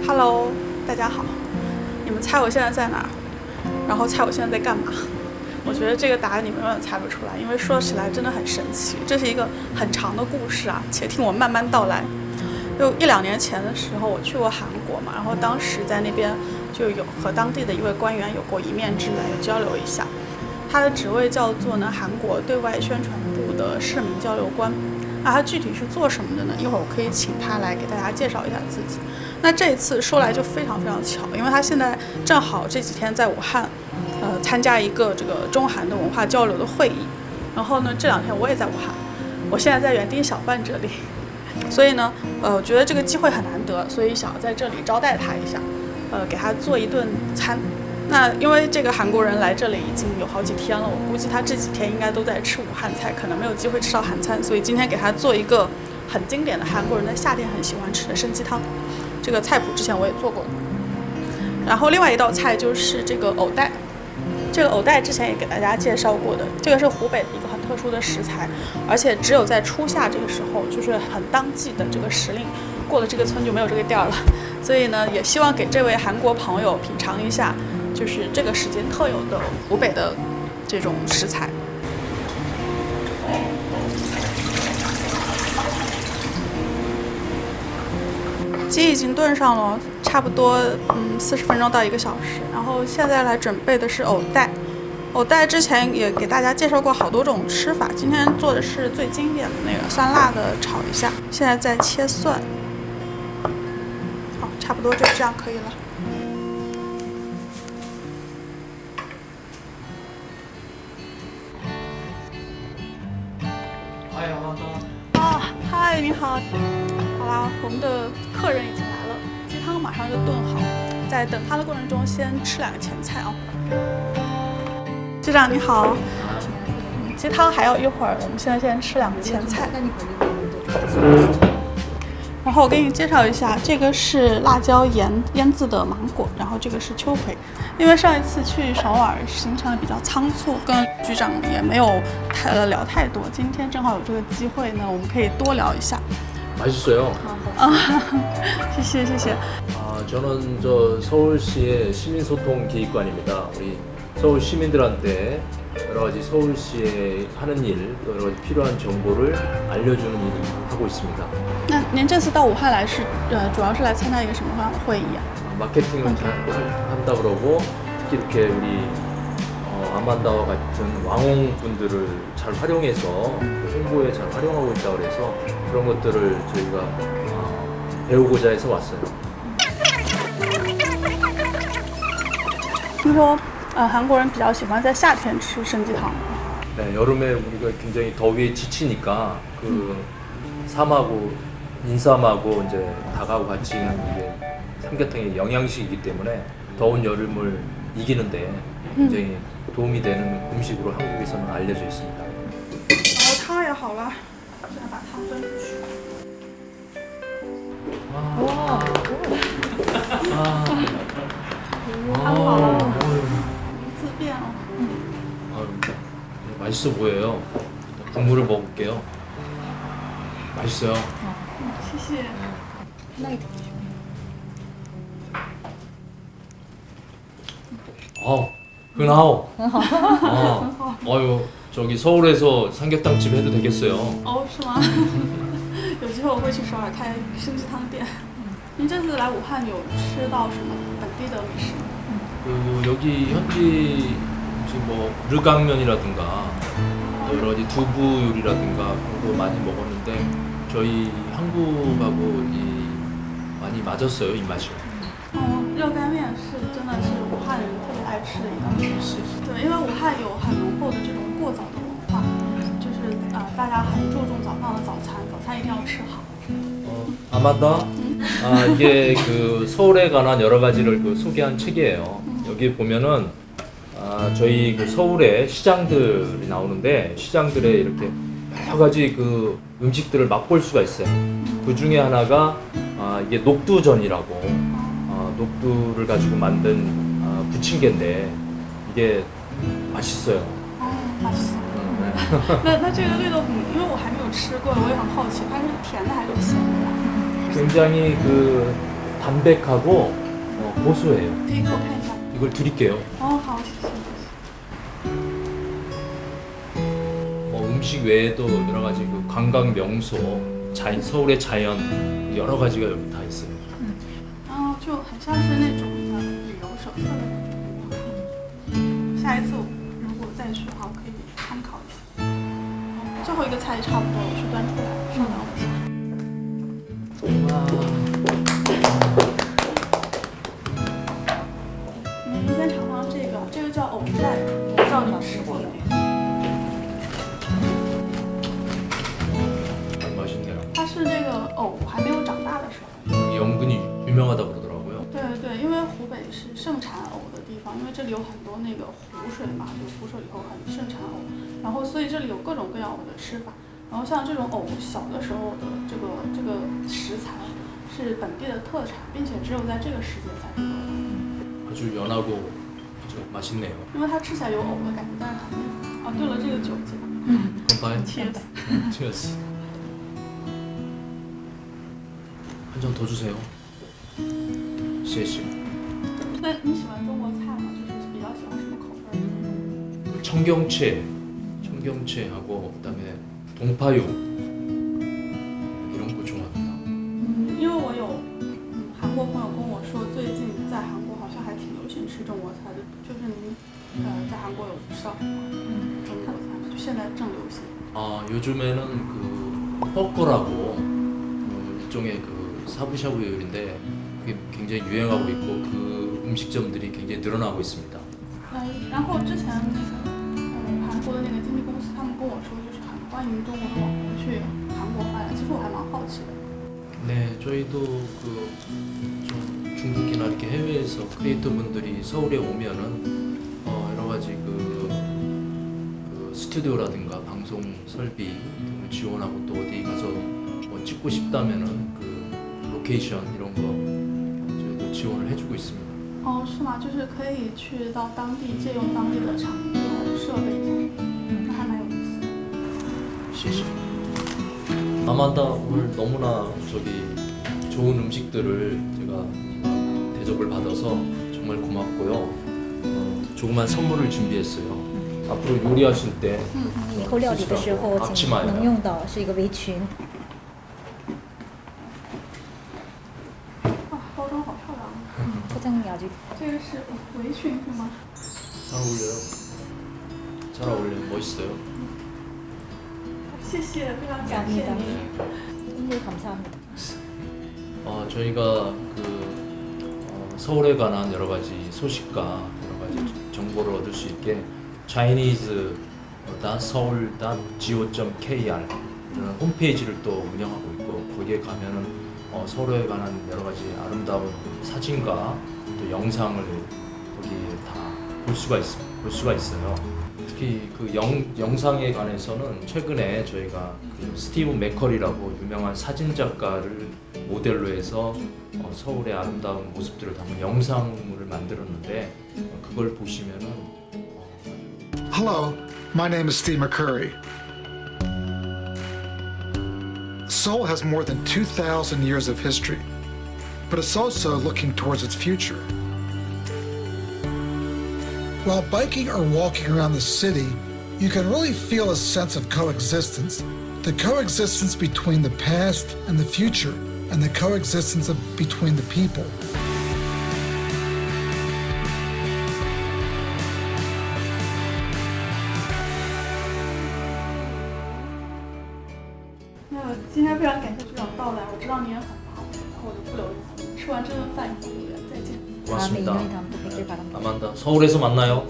Hello，大家好，你们猜我现在在哪儿？然后猜我现在在干嘛？我觉得这个答案你们永远猜不出来，因为说起来真的很神奇。这是一个很长的故事啊，且听我慢慢道来。就1-2年前的时候，我去过韩国嘛，然后当时在那边就有和当地的一位官员有过一面之缘，有交流一下。他的职位叫做韩国对外宣传部的市民交流官。那他具体是做什么的呢？一会儿我可以请他来给大家介绍一下自己。那这一次说来就非常非常巧，因为他现在正好这几天在武汉，参加一个这个中韩的文化交流的会议。然后呢，这2天我也在武汉，我现在在园丁小贩这里，所以呢，我觉得这个机会很难得，所以想要在这里招待他一下，给他做一顿餐。那因为这个韩国人来这里已经有好几天了，我估计他这几天应该都在吃武汉菜，可能没有机会吃到韩餐，所以今天给他做一个很经典的韩国人在夏天很喜欢吃的参鸡汤。这个菜谱之前我也做过。然后另外一道菜就是这个藕带，这个藕带之前也给大家介绍过的，这个是湖北的一个很特殊的食材，而且只有在初夏这个时候，就是很当季的这个时令，过了这个村就没有这个店了。所以呢，也希望给这位韩国朋友品尝一下，就是这个时间特有的湖北的这种食材。鸡已经炖上了，差不多40分钟到1个小时。然后现在来准备的是藕带。藕带之前也给大家介绍过好多种吃法，今天做的是最经典的那个酸辣的炒一下。现在在切蒜，好，差不多就这样可以了。嗨，你好。好啦，我们的客人已经来了，鸡汤马上就炖好，在等他的过程中先吃2个前菜啊。局长你好，鸡汤还要一会儿，我们现在先吃2个前菜。然后我给你介绍一下，这个是辣椒盐腌制的芒果，然后这个是秋葵。因为上一次去首尔行程比较仓促，跟局长也没有聊太多，今天正好有这个机会呢，我们可以多聊一下。맛있어요. 시시시시. 저는 서울시의 시민소통기획관입니다. 우리 서울 시민들한테 여러 가지 서울시에 하는 일, 또 여러 가지 필요한 정보를 알려주는 일을 하고 있습니다. 那您这次到武汉来是主要是来参加一个什么样的会议啊？ 마케팅을 잘 한다 그러고 특히 이렇게 우리 아만다와 같은 왕홍분들을 잘 활용해서 홍보에 잘 활용하고 있다고 그래서 그런 것들을 저희가 배우고자 해서 왔어요. 听说韩国人比较喜欢在夏天吃参鸡汤。 네, 여름에 우리가 굉장히 더위에 지치니까 그 삼하고 인삼하고 이제 닭하고 같이 하는 게 삼계탕의 영양식이기 때문에 더운 여름을 이기는데 굉장히 도움이 되는 음식으로 한국에서는 알려져 있습니다. 然后汤也好了，现在把汤分出去。哇，汤好了，字变了。 맛있어 보여요. 국물을 먹을게요. 맛있어요. 谢谢。 흔하오. 어유 저기 서울에서 삼계탕집 해도 되겠어요. 哦，是吗？有机会我会去首尔开参鸡汤店。您这次来武汉有吃到什么本地的美食吗？ 여기 현지 뭐 르강면이라든가 여러 가지 두부 요리라든가 그런 거 많이 먹었는데 저희 한국하고 많이 맞았어요 입맛이. 热干面是真的是武汉人特别爱吃的一道美食。对，因为武汉有很浓厚的这种过早的文化，就是大家很注重早上的早餐，早餐一定要吃好。 아마다 이게 그 서울에 관한 여러 가지를 소개한 책이에요. 여기 보면은 저희 그 서울의 시장들이 나오는데 시장들에 이렇게 여러 가지 그 음식들을 맛볼 수가 있어요. 그 중에 하나가 이게 녹두전이라고 녹두를 가지고 만든 부침개인데 이게 맛있어요. 맛있어。 那这个绿豆饼，因为我还没有吃过，我也很好奇，它是甜的还是咸的？ 굉장히 그 담백하고 고소해요. 可以给我看一下吗？ 이걸 드릴게요. 哦，好，谢谢。 음식 외에도 여러 가지 그 관광 명소, 서울의 자연 여러 가지가 여기 다 있어요. 然后就很像是那种旅游手册的感觉。下一次如果再去的话，我可以参考一下。最后一个菜也差不多，我去端出来，稍等我一下。 你先尝尝这个，这个叫藕蛋，不知道你们吃过没有？ 맛있네요. 它是这个藕还没有长大的时候。 여기 연근이 유명하다고 그러더라고요. 对对对，因为湖北是盛产藕的地方，因为这里有很多那个湖水嘛，就湖水以后很盛产藕，然后所以这里有各种各样藕的吃法。然后像这种藕小的时候的这个食材是本地的特产，并且只有在这个时节才能得到。 아주 연하고 맛있네요. 因为它吃起来有藕的感觉，但是很嫩。哦，对了，这个酒精。 건바이. Cheers。 Cheers. 한 잔 더 주세요. 谢谢. 那你喜欢中国菜吗？就是比较喜欢什么口味的？ 청경채하고 그다음에 동파육 이런 거 좋아합니다. 因为我有韩国朋友跟我说，最近在韩国好像还挺流行吃中国菜的，就是您在韩国有吃到什么中国菜吗？就现在正流行。 요즘에는 그 헛거라고 일종의 그 샤브샤브 요리인데 그게 굉장히 유행하고 있고 그 음식점들이 굉장히 늘어나고 있습니다. 然后之前那个韩国的那个经纪公司，他们跟我说，就是很欢迎中国的网红去韩国发展。其实我还蛮好奇的。 네, 저희도 그 좀 중국이나 이렇게 해외에서 크리에이터 분들이 서울에 오면은 여러 가지 그 스튜디오라든가 방송 설비 등을 지원하고 또 어디 가서 뭐 찍고 싶다면은 그 로케이션 이런 거 저희도 지원을 해주고 있습니다. 哦，是吗？就是可以去到当地借用当地的场地还有设备这样，那还蛮有意思的。 시시. 아만다 오늘 너무나 좋은 음식들을 제가 대접을 받아서 정말 고맙고요. 조그만 선물을 준비했어요. 앞으로 요리하실 때 以后料理的时候，请能用到是一个围裙。 哇，包装好漂亮啊！ 포장이 아주 这个是围裙是吗？ 잘 어울려요. 잘 어울려요. 멋있어요. 谢谢，非常感谢 감사합니다. 您。 네, 감사합니다. 저희가 서울에 관한 여러 가지 소식과 여러 가지 정보를 얻을 수 있게 chinese.seoul.go.kr 이런 홈페이지를 또 운영하고 있고 거기에 가면은 서울에 관한 여러 가지 아름다운 사진과 또 영상을 거기에 다 볼 수가 있어요. 특히 그 영상에 관해서는 최근에 저희가 그 스티브 맥컬이라고 유명한 사진 작가를 모델로 해서 서울의 아름다운 모습들을 담은 영상물을 만들었는데 그걸 보시면은 Hello, my name is Steve McCurry. Seoul has more than 2,000 years of history, but it's also looking towards its future. While biking or walking around the city, you can really feel a sense of coexistence. The coexistence between the past and the future, and the coexistence between the people.那今天非常感谢局长到来，我知道你也很忙，然后我就不留你了。吃完这顿饭以后有缘再见。 고맙습니다. 다음에 인연이 닿으면 또 뵙길 바랍니다. 아만다 서울에서 만나요.